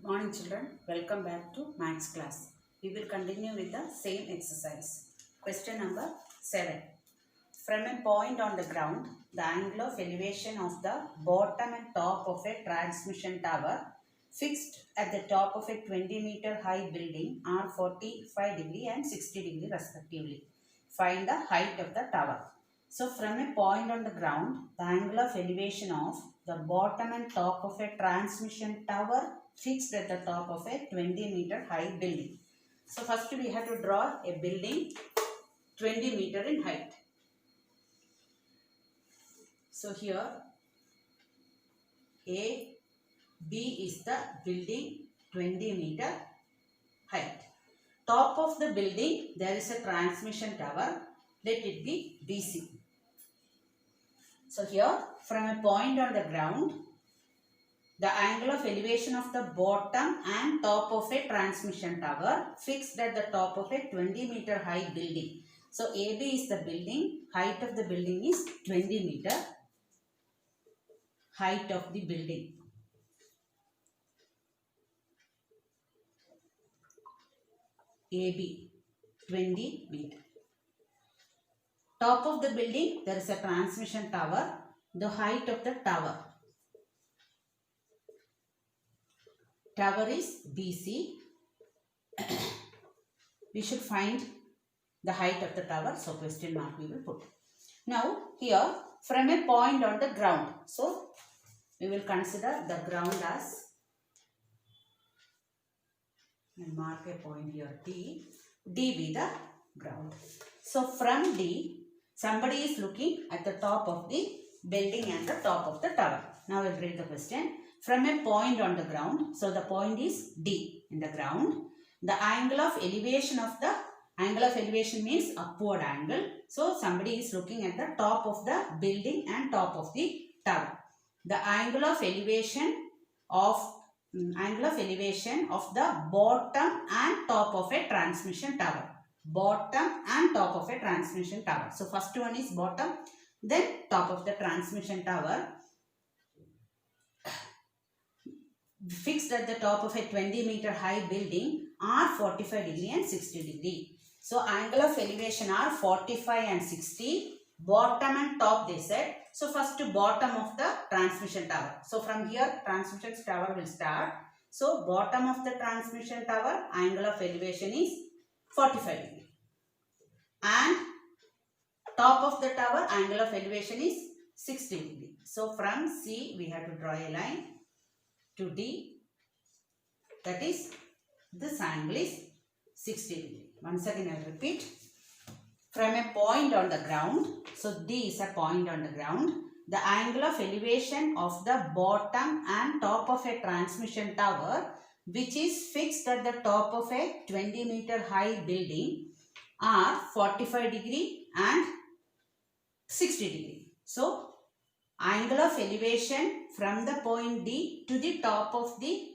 Good morning children, welcome back to maths class. We will continue with the same exercise. Question number 7. From a point on the ground, the angle of elevation of the bottom and top of a transmission tower fixed at the top of a 20-meter high building are 45 degree and 60 degree respectively. Find the height of the tower. So from a point on the ground, the angle of elevation of the bottom and top of a transmission tower fixed at the top of a 20-meter high building. So first we have to draw a building 20 meter in height. So here A, B is the building 20 meter height. Top of the building there is a transmission tower. Let it be BC. So here from a point on the ground, the angle of elevation of the bottom and top of a transmission tower fixed at the top of a 20-meter high building. So AB is the building, height of the building is 20 meter, height of the building. AB 20 meter. Top of the building there is a transmission tower, the height of the tower. Tower is BC. We should find the height of the tower. So question mark we will put. Now here from a point on the ground. So we will consider the ground as, and mark a point here D. D be the ground. So from D, somebody is looking at the top of the building and the top of the tower. Now we'll read the question. From a point on the ground, so the point is D in the ground. The angle of elevation of the, angle of elevation means upward angle. So somebody is looking at the top of the building and top of the tower. The angle of elevation of the bottom and top of a transmission tower. Bottom and top of a transmission tower. So first one is bottom, then top of the transmission tower fixed at the top of a 20-meter high building are 45 degree and 60 degree. So angle of elevation are 45 and 60, bottom and top they said. So first to bottom of the transmission tower. So from here transmission tower will start. So bottom of the transmission tower angle of elevation is 45 degree. And top of the tower angle of elevation is 60 degree. So from C we have to draw a line to D, that is this angle is 60 degree. Once again I will repeat. From a point on the ground, so D is a point on the ground, the angle of elevation of the bottom and top of a transmission tower which is fixed at the top of a 20-meter high building are 45 degree and 60 degree. So angle of elevation from the point D to the top of the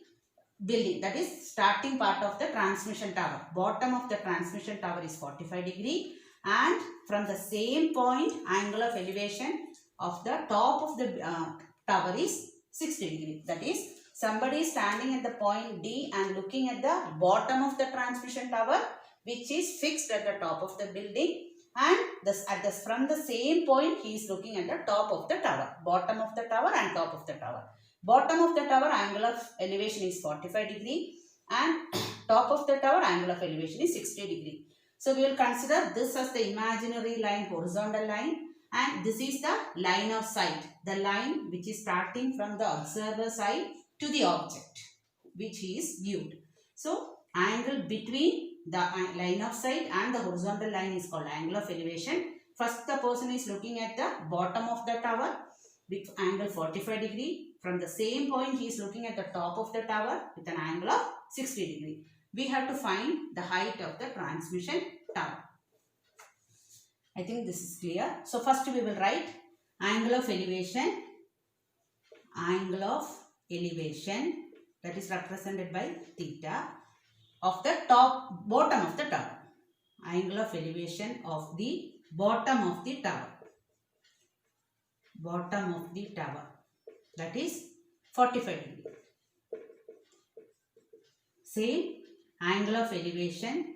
building, that is starting part of the transmission tower. Bottom of the transmission tower is 45 degree and from the same point angle of elevation of the top of the tower is 60 degree. That is somebody is standing at the point D and looking at the bottom of the transmission tower which is fixed at the top of the building, and from the same point he is looking at the top of the tower, bottom of the tower and top of the tower. Bottom of the tower angle of elevation is 45 degree and top of the tower angle of elevation is 60 degree. So we will consider this as the imaginary line, horizontal line, and this is the line of sight, the line which is starting from the observer side to the object which he is viewed. So angle between the line of sight and the horizontal line is called angle of elevation. First the person is looking at the bottom of the tower with angle 45 degree. From the same point he is looking at the top of the tower with an angle of 60 degree. We have to find the height of the transmission tower. I think this is clear. So first we will write angle of elevation that is represented by theta of the bottom of the tower. Angle of elevation of the bottom of the tower. Bottom of the tower. That is 45 degree. Same angle of elevation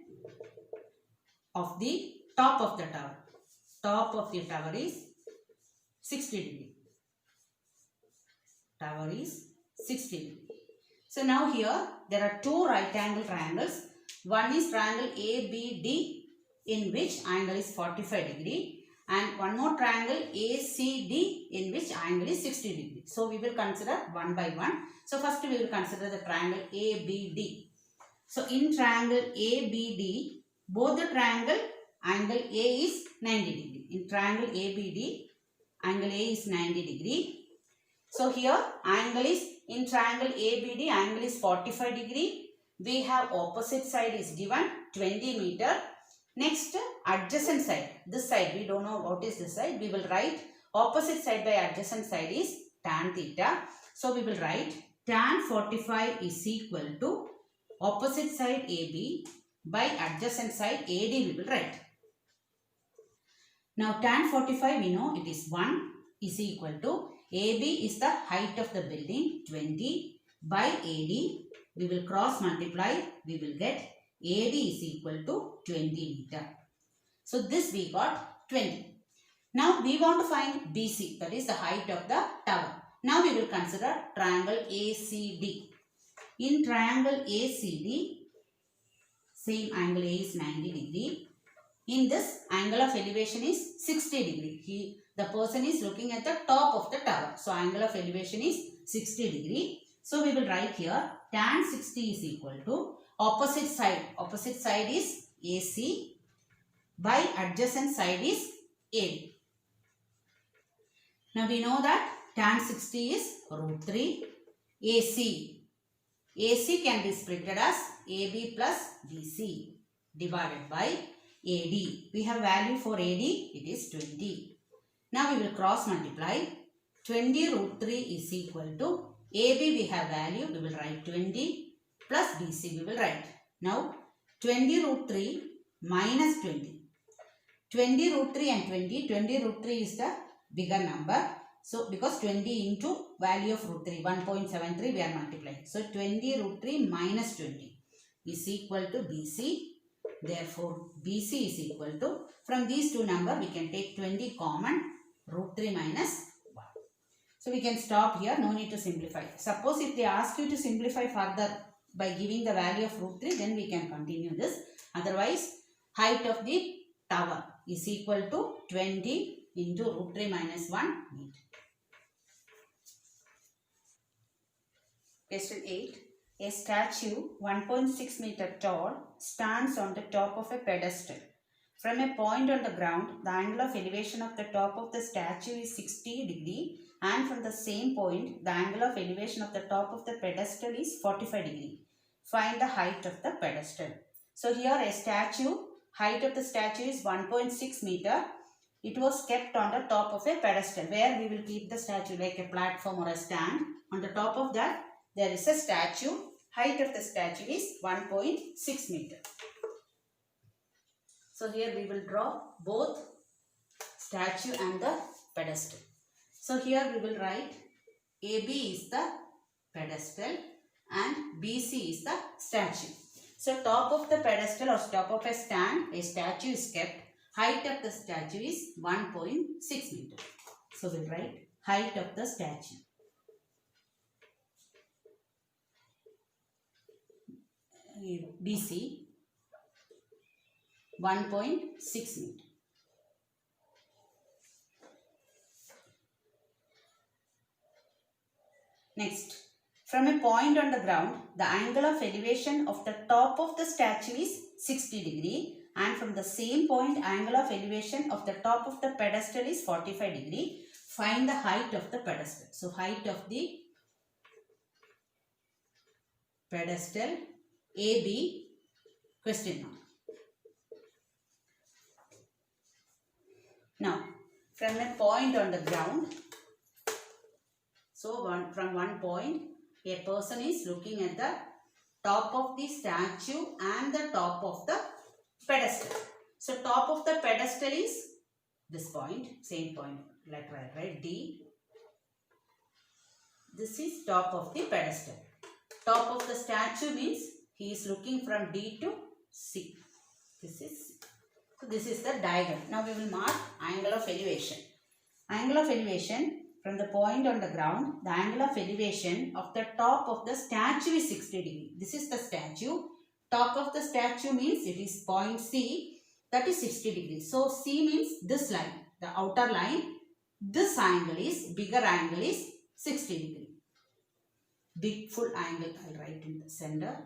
of the top of the tower. Top of the tower is 60 degree. Tower is 60 degree. So now here there are two right angle triangles. One is triangle ABD in which angle is 45 degree, and one more triangle ACD in which angle is 60 degree. So we will consider one by one. So first we will consider the triangle ABD. So in triangle ABD, both the triangle angle A is 90 degree. In triangle ABD, angle A is 90 degree. So here angle is, in triangle ABD, angle is 45 degree. We have opposite side is given 20 meter. Next, adjacent side. This side, we don't know what is this side. We will write opposite side by adjacent side is tan theta. So we will write tan 45 is equal to opposite side AB by adjacent side AD we will write. Now tan 45 we know it is 1 is equal to AB is the height of the building 20 by AD. We will cross multiply, we will get AD is equal to 20 meter. So this we got 20. Now we want to find BC, that is the height of the tower. Now we will consider triangle ACD. In triangle ACD, same angle A is 90 degree. In this, angle of elevation is 60 degree. The person is looking at the top of the tower. So angle of elevation is 60 degree. So we will write here tan 60 is equal to opposite side. Opposite side is AC by adjacent side is AD. Now we know that tan 60 is root 3 AC. AC can be splitted as AB plus BC divided by AD. We have value for AD, it is 20. Now we will cross multiply. 20 root 3 is equal to AB we have value, we will write 20 plus BC we will write. Now 20 root 3 minus 20. 20 root 3 and 20 root 3 is the bigger number. So because 20 into value of root 3, 1.73 we are multiplying. So 20 root 3 minus 20 is equal to BC. Therefore BC is equal to, from these two numbers we can take 20 common, root 3 minus 1. So we can stop here, no need to simplify. Suppose if they ask you to simplify further by giving the value of root 3, then we can continue this. Otherwise, height of the tower is equal to 20 into root 3 minus 1 meter. Question 8. A statue 1.6 meter tall stands on the top of a pedestal. From a point on the ground, the angle of elevation of the top of the statue is 60 degree, and from the same point, the angle of elevation of the top of the pedestal is 45 degree. Find the height of the pedestal. So here a statue, height of the statue is 1.6 meter. It was kept on the top of a pedestal where we will keep the statue like a platform or a stand. On the top of that, there is a statue. Height of the statue is 1.6 meter. So here we will draw both statue and the pedestal. So here we will write AB is the pedestal and BC is the statue. So top of the pedestal or top of a stand, a statue is kept. Height of the statue is 1.6 meter. So we will write height of the statue. BC 1.6 meter. Next, from a point on the ground, the angle of elevation of the top of the statue is 60 degree, and from the same point, angle of elevation of the top of the pedestal is 45 degree. Find the height of the pedestal. So height of the pedestal AB, question mark. Now, from a point on the ground, so from one point, a person is looking at the top of the statue and the top of the pedestal. So top of the pedestal is this point, same point, like right, D. This is top of the pedestal. Top of the statue means He is looking from D to C. This is the diagram. Now we will mark angle of elevation. Angle of elevation from the point on the ground, the angle of elevation of the top of the statue is 60 degree. This is the statue. Top of the statue means it is point C, that is 60 degrees. So C means this line, the outer line. This angle is, bigger angle is 60 degree. Big full angle I will write in the center.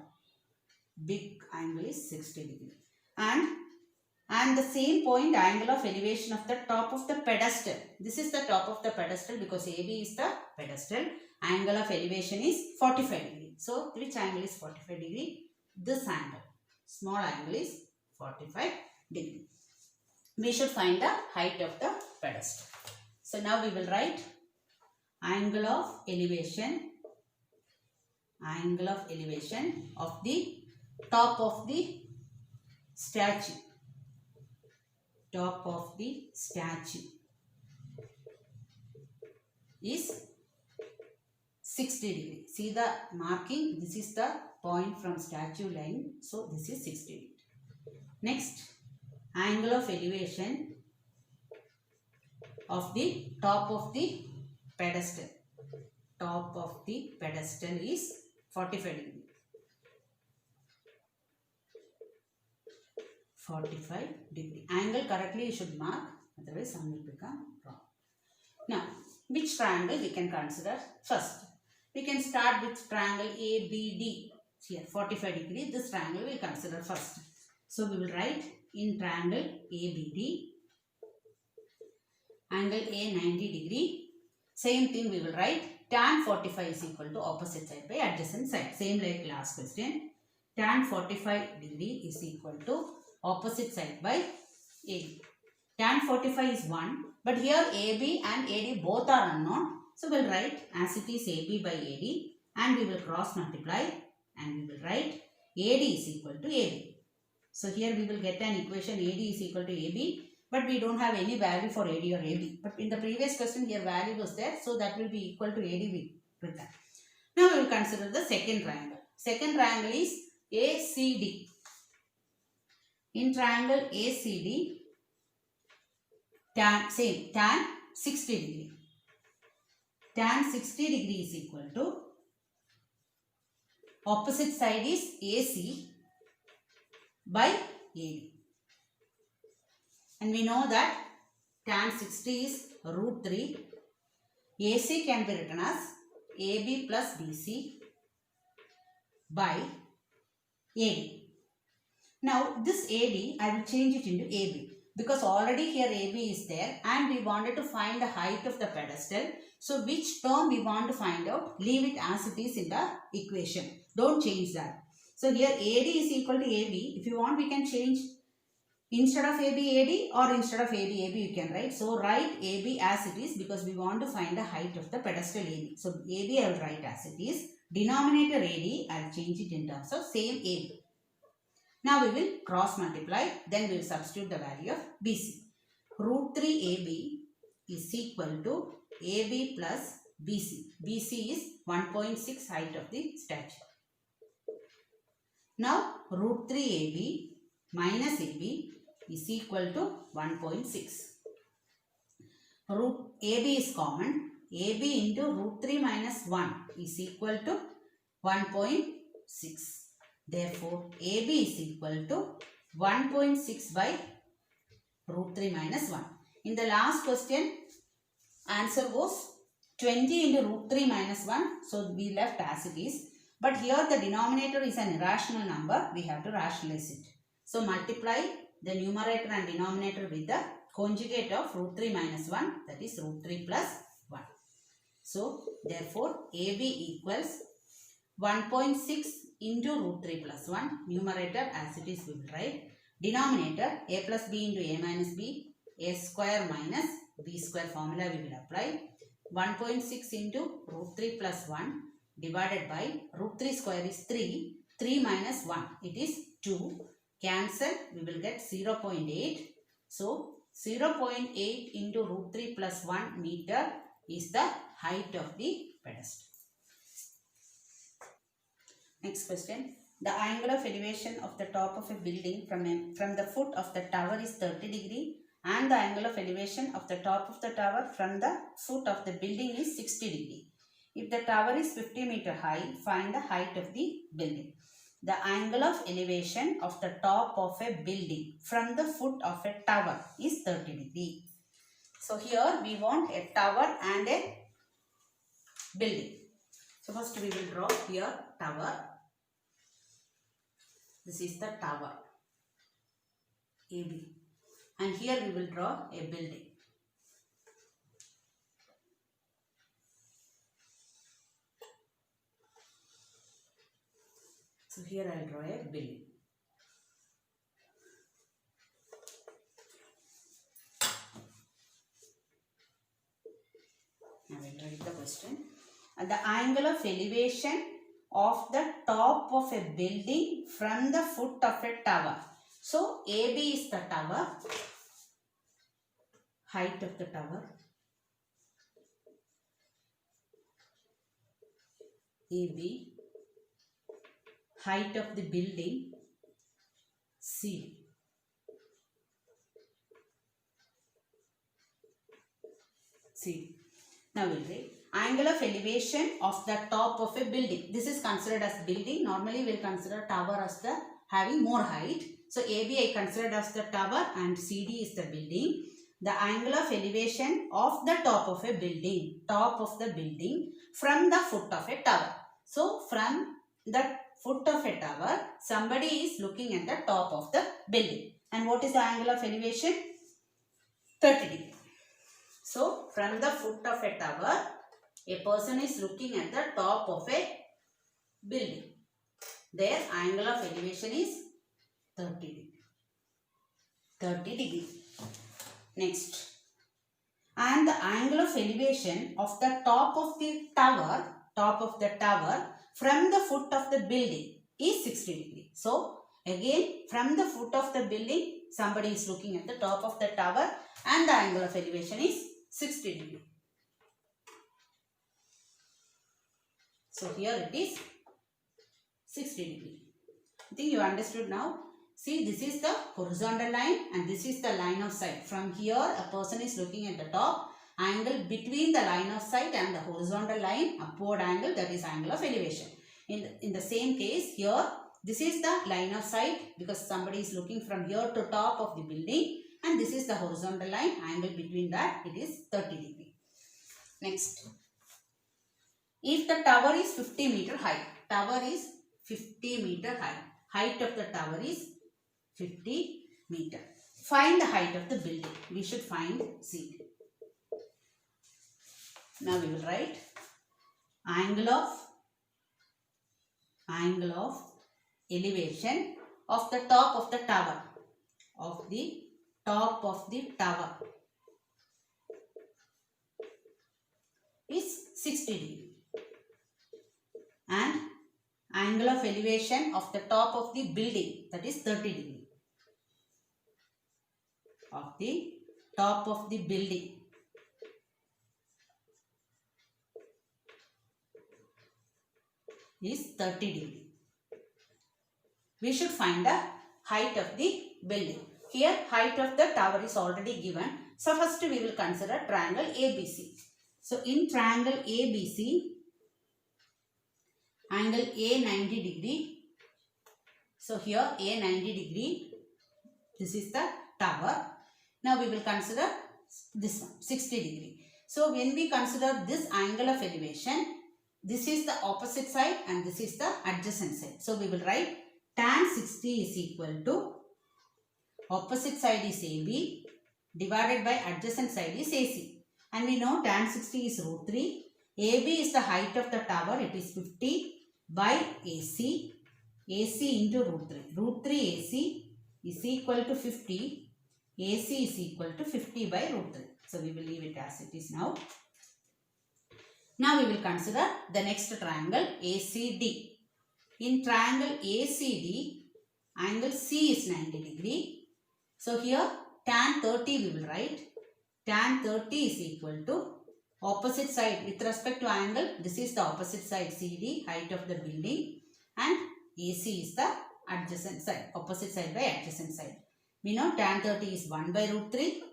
Big angle is 60 degree. And the same point, angle of elevation of the top of the pedestal. This is the top of the pedestal because AB is the pedestal. Angle of elevation is 45 degree. So which angle is 45 degree? This angle. Small angle is 45 degree. We should find the height of the pedestal. So now we will write angle of elevation. Angle of elevation of the top of the statue. Top of the statue is 60 degree. See the marking. This is the point from statue line. So this is 60 degree. Next, angle of elevation of the top of the pedestal. Top of the pedestal is 45 degree. 45 degree. Angle correctly you should mark, otherwise some will become wrong. Now, which triangle we can consider first? We can start with triangle ABD. Here 45 degree. This triangle we will consider first. So we will write in triangle ABD, angle A 90 degree. Same thing we will write. Tan 45 is equal to opposite side by adjacent side. Same like last question. Tan 45 degree is equal to opposite side by AD. Tan 45 is 1, but here AB and AD both are unknown. So we will write as it is AB by AD, and we will cross multiply, and we will write AD is equal to AB. So here we will get an equation AD is equal to AB, but we don't have any value for AD or AB. But in the previous question here value was there, so that will be equal to AD we written. Now we will consider the second triangle. Second triangle is ACD. In triangle ACD, tan 60 degree. Tan 60 degree is equal to opposite side is AC by AD. And we know that tan 60 is root 3. AC can be written as AB plus BC by AD. Now this AD, I will change it into AB because already here AB is there and we wanted to find the height of the pedestal. So which term we want to find out, leave it as it is in the equation. Don't change that. So here AD is equal to AB. If you want, we can change instead of AB, AD or instead of AB, AB you can write. So write AB as it is because we want to find the height of the pedestal AB. So AB I will write as it is. Denominator AD, I will change it in terms of same AB. Now we will cross multiply, then we will substitute the value of BC. Root 3 AB is equal to AB plus BC. BC is 1.6 height of the statue. Now root 3 AB minus AB is equal to 1.6. Root AB is common. AB into root 3 minus 1 is equal to 1.6. Therefore, AB is equal to 1.6 by root 3 minus 1. In the last question, answer was 20 into root 3 minus 1. So, we left as it is. But here the denominator is an irrational number. We have to rationalize it. So, multiply the numerator and denominator with the conjugate of root 3 minus 1. That is root 3 plus 1. So, therefore, AB equals 1.6 into root 3 plus 1. Numerator as it is we will write. Denominator a plus b into a minus b. A square minus b square formula we will apply. 1.6 into root 3 plus 1 divided by root 3 square is 3. 3 minus 1 it is 2. Cancel, we will get 0.8. So 0.8 into root 3 plus 1 meter is the height of the pedestal. Next question. The angle of elevation of the top of a building from the foot of the tower is 30 degree and the angle of elevation of the top of the tower from the foot of the building is 60 degree. If the tower is 50 meter high, find the height of the building. The angle of elevation of the top of a building from the foot of a tower is 30 degree. So here we want a tower and a building. So first we will draw here tower. This is the tower AB. And here we will draw a building. So here I will draw a building. I will write the question. The angle of elevation of the top of a building from the foot of a tower. So AB is the tower, height of the tower, AB, height of the building, C. C. Now we'll write angle of elevation of the top of a building. This is considered as building. Normally we'll consider tower as the having more height. So AB I considered as the tower and CD is the building. The angle of elevation of the top of a building. Top of the building from the foot of a tower. So from the foot of a tower, somebody is looking at the top of the building. And what is the angle of elevation? 30 degree. So from the foot of a tower, a person is looking at the top of a building. Their angle of elevation is 30 degree. 30 degree. Next. And the angle of elevation of the top of the tower from the foot of the building is 60 degree. So again from the foot of the building, somebody is looking at the top of the tower and the angle of elevation is 60 degree. So here it is 60 degree. I think you understood now. See, this is the horizontal line and this is the line of sight. From here a person is looking at the top. Angle between the line of sight and the horizontal line, upward angle, that is angle of elevation. In the same case here, this is the line of sight because somebody is looking from here to top of the building. And this is the horizontal line, angle between that, it is 30 degree. Next. If the tower is 50 meter high, tower is 50 meter high, height of the tower is 50 meter. Find the height of the building. We should find C. Now we will write angle of elevation of the top of the tower. Top of the tower is 60 degree and angle of elevation of the top of the building, that is 30 degree. Of the top of the building is 30 degree. We should find the height of the building. Here height of the tower is already given. So first we will consider triangle ABC. So in triangle ABC, angle A 90 degree. So here A 90 degree. This is the tower. Now we will consider this one 60 degree. So when we consider this angle of elevation, this is the opposite side and this is the adjacent side. So we will write tan 60 is equal to opposite side is AB divided by adjacent side is AC. And we know tan 60 is root 3. AB is the height of the tower. It is 50 by AC. AC into root 3. Root 3 AC is equal to 50. AC is equal to 50 by root 3. So we will leave it as it is now. Now we will consider the next triangle ACD. In triangle ACD, angle C is 90 degree. So here tan 30 we will write. Tan 30 is equal to opposite side with respect to angle. This is the opposite side CD, height of the building. And AC is the adjacent side, opposite side by adjacent side. We know tan 30 is 1 by root 3.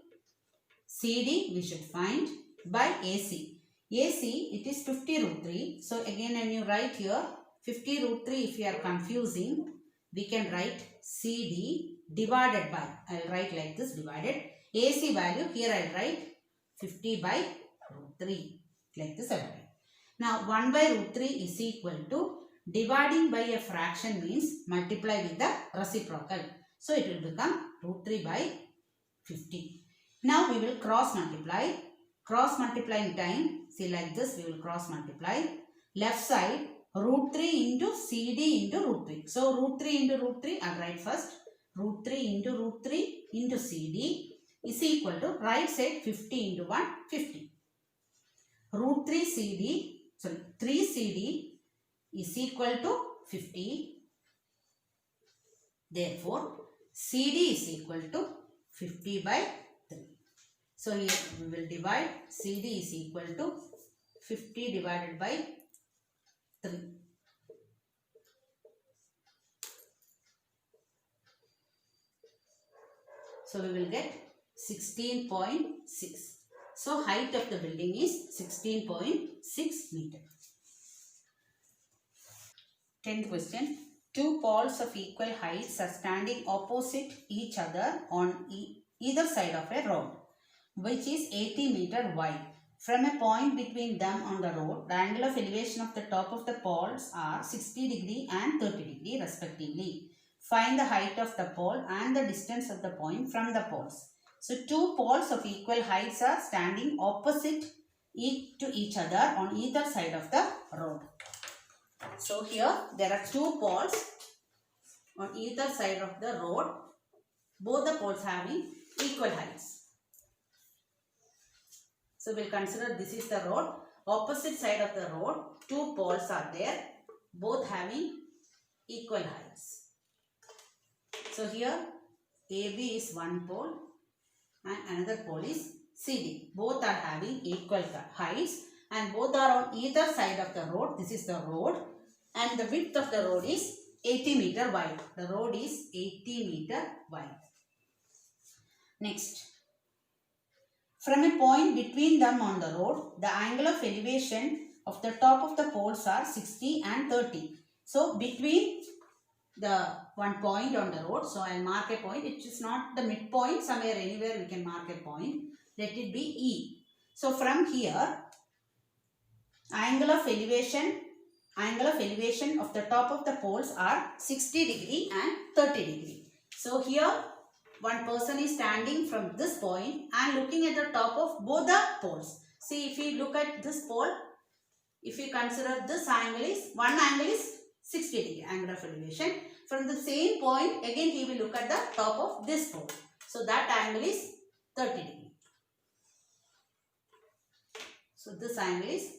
CD we should find by AC. AC it is 50 root 3. So again when you write here 50 root 3, if you are confusing, we can write CD divided by, I will write like this, divided. AC value here I will write 50 by root 3. Like this I will write. Now 1 by root 3 is equal to, dividing by a fraction means multiply with the reciprocal. So it will become root 3 by 50. Now we will cross multiply. Cross multiplying time, see like this, we will cross multiply. Left side root 3 into CD into root 3. So root 3 into root 3, I will write first. Root 3 into root 3 into CD is equal to, right side 50 into 1, 50. Root 3 CD, sorry 3 CD is equal to 50. Therefore, CD is equal to 50 by 3. So here we will divide, CD is equal to 50 divided by 3. So we will get 16.6. So height of the building is 16.6 meter. 10th question. Two poles of equal heights are standing opposite each other on either side of a road, which is 80 meter wide. From a point between them on the road, the angle of elevation of the top of the poles are 60 degree and 30 degree respectively. Find the height of the pole and the distance of the point from the poles. So two poles of equal heights are standing opposite to each other on either side of the road. So here there are two poles on either side of the road, both the poles having equal heights. So we'll consider this is the road, opposite side of the road, two poles are there, both having equal heights. So here AB is one pole and another pole is CD. Both are having equal heights and both are on either side of the road. This is the road and the width of the road is 80 meter wide. The road is 80 meter wide. Next, from a point between them on the road, the angle of elevation of the top of the poles are 60 and 30. So between the one point on the road, so I will mark a point. It is not the midpoint, somewhere anywhere we can mark a point. Let it be E. So from here, angle of elevation of the top of the poles are 60 degree and 30 degree. So here one person is standing from this point and looking at the top of both the poles. See, if you look at this pole, if you consider this angle is, one angle is 60 degree angle of elevation. From the same point, again he will look at the top of this pole. So that angle is 30 degree. So this angle is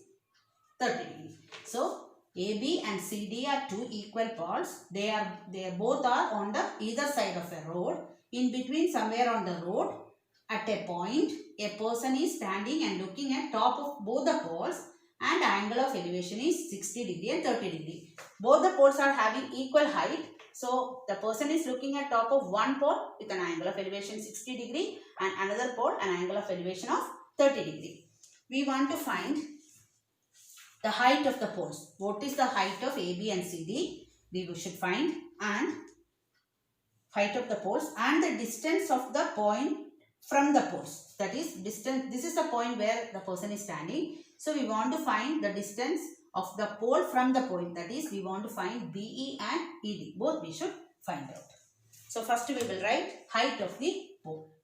30 degree. So AB and CD are two equal poles. They both are on the either side of a road. In between, somewhere on the road, at a point, a person is standing and looking at top of both the poles, and angle of elevation is 60 degree and 30 degree. Both the poles are having equal height. So the person is looking at top of one pole with an angle of elevation 60 degree and another pole an angle of elevation of 30 degree. We want to find the height of the poles. What is the height of AB and CD? We should find, and height of the poles and the distance of the point from the poles. That is distance. This is the point where the person is standing. So we want to find the distance of the pole from the point. That is, we want to find BE and ED. Both we should find out. So first we will write height of the pole.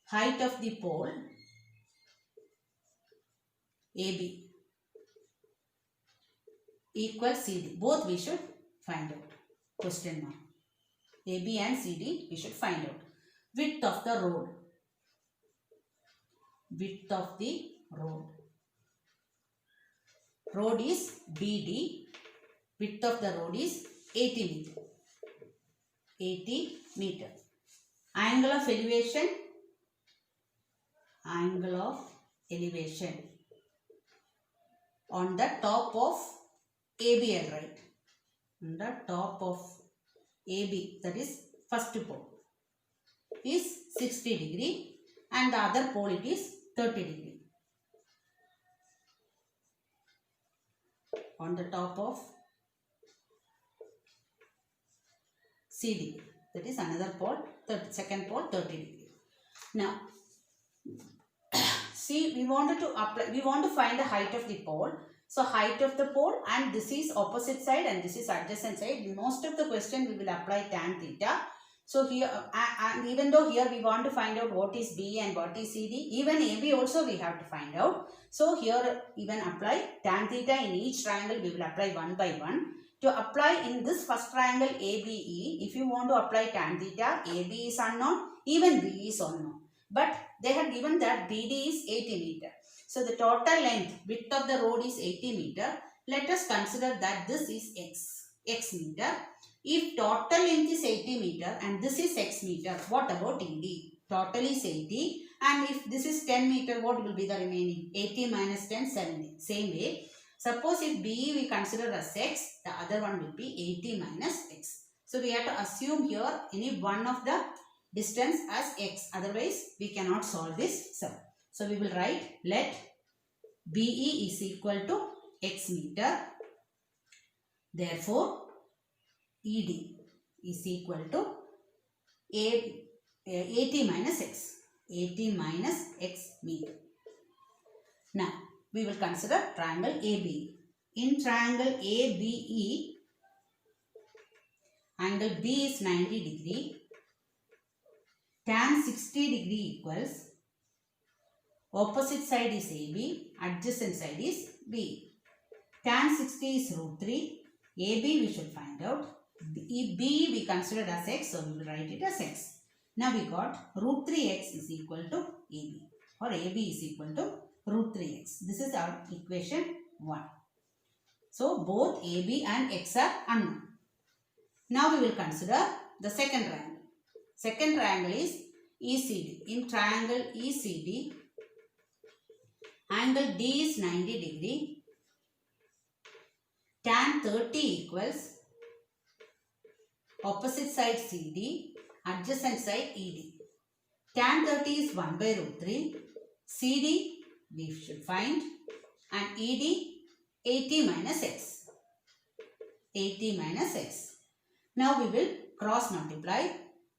Height of the pole AB equals CD. Both we should find out. Question mark. AB and CD we should find out. Width of the road. Width of the road. Road is BD. Width of the road is 80 meter. 80 meter. Angle of elevation. Angle of elevation on the top of ABL, right? on the top of AB, that is first pole, is 60 degree and the other pole it is 30 degree. On the top of CD, that is another pole, second pole 30 degree. Now, see, we want to find the height of the pole. So, height of the pole, and this is opposite side and this is adjacent side. Most of the question we will apply tan theta. So, here, and even though here we want to find out what is B and what is CD, even AB also we have to find out. So, here even apply tan theta in each triangle, we will apply one by one. To apply in this first triangle ABE, if you want to apply tan theta, AB is unknown, even B is unknown. But they have given that BD is 80 meter. So, the total length, width of the road is 80 meter. Let us consider that this is x meter. If total length is 80 meter and this is x meter, what about ED? Total is 80 and if this is 10 meter, what will be the remaining? 80 minus 10, 70. Same way, suppose if BE we consider as x, the other one will be 80 minus x. So, we have to assume here any one of the distance as x, otherwise we cannot solve this sum. So, we will write let BE is equal to x meter. Therefore, ED is equal to 80 minus x. 80 minus x meter. Now, we will consider triangle ABE. In triangle ABE, angle B is 90 degree. Tan 60 degree equals, opposite side is AB, adjacent side is B. Tan 60 is root 3, AB we should find out. B we considered as x, so we will write it as x. Now we got root 3x is equal to AB, or AB is equal to root 3x. This is our equation 1. So both AB and x are unknown. Now we will consider the second triangle. Second triangle is ECD. In triangle ECD, angle D is 90 degree. Tan 30 equals, opposite side CD, adjacent side ED. Tan 30 is 1 by root 3. CD we should find, and ED 80 minus x. 80 minus x. Now we will cross multiply.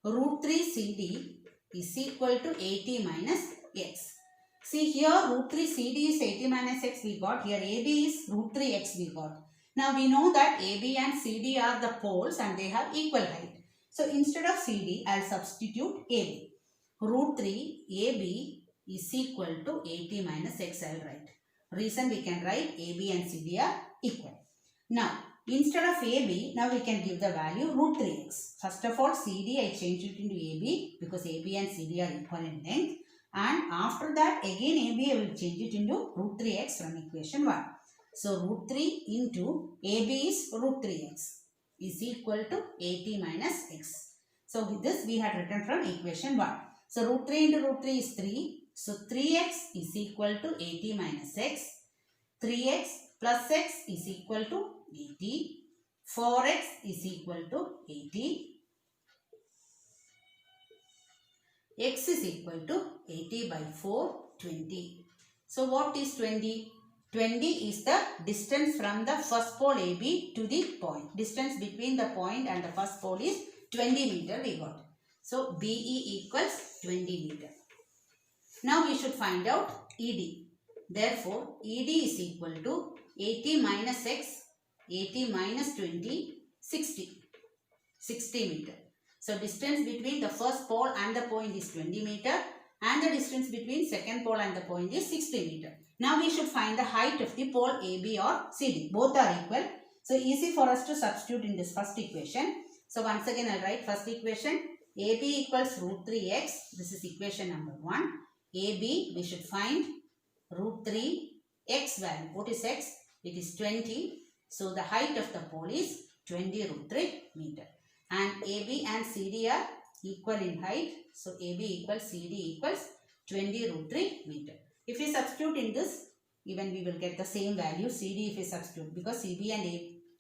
Root 3 CD is equal to 80 minus x. See here root 3 CD is 80 minus x we got. Here AB is root 3 x we got. Now we know that AB and CD are the poles and they have equal height. So instead of CD, I will substitute AB. Root 3 AB is equal to 80 minus x I will write. Reason we can write AB and CD are equal. Now instead of AB, now we can give the value root 3x. First of all, CD I change it into AB because AB and CD are equal in length. And after that, again AB I will change it into root 3x from equation 1. So, root 3 into AB is root 3x is equal to 80 minus x. So, with this we had written from equation 1. So, root 3 into root 3 is 3. So, 3x is equal to 80 minus x. 3x plus x is equal to 80. 4x is equal to 80. X is equal to 80 by 4, 20. So, what is 20? 20 is the distance from the first pole AB to the point. Distance between the point and the first pole is 20 meter we got. So, BE equals 20 meter. Now, we should find out ED. Therefore, ED is equal to 80 minus x, 80 minus 20, 60. 60 meter. So, distance between the first pole and the point is 20 meter and the distance between second pole and the point is 60 meter. Now, we should find the height of the pole AB or CD. Both are equal. So, easy for us to substitute in this first equation. So, once again I will write first equation. AB equals root 3x. This is equation number 1. AB we should find root 3 x value. What is x? It is 20. So, the height of the pole is 20 root 3 meter. And AB and CD are equal in height. So, AB equals CD equals 20 root 3 meter. If we substitute in this, even we will get the same value CD if we substitute, because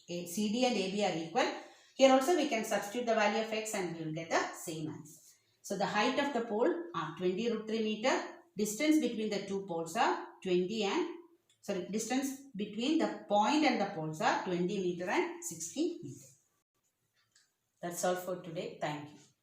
CD and AB are equal. Here also we can substitute the value of x and we will get the same answer. So the height of the pole are 20 root 3 meter. Distance between the two poles are 20 and distance between the point and the poles are 20 meter and 60 meter. That's all for today. Thank you.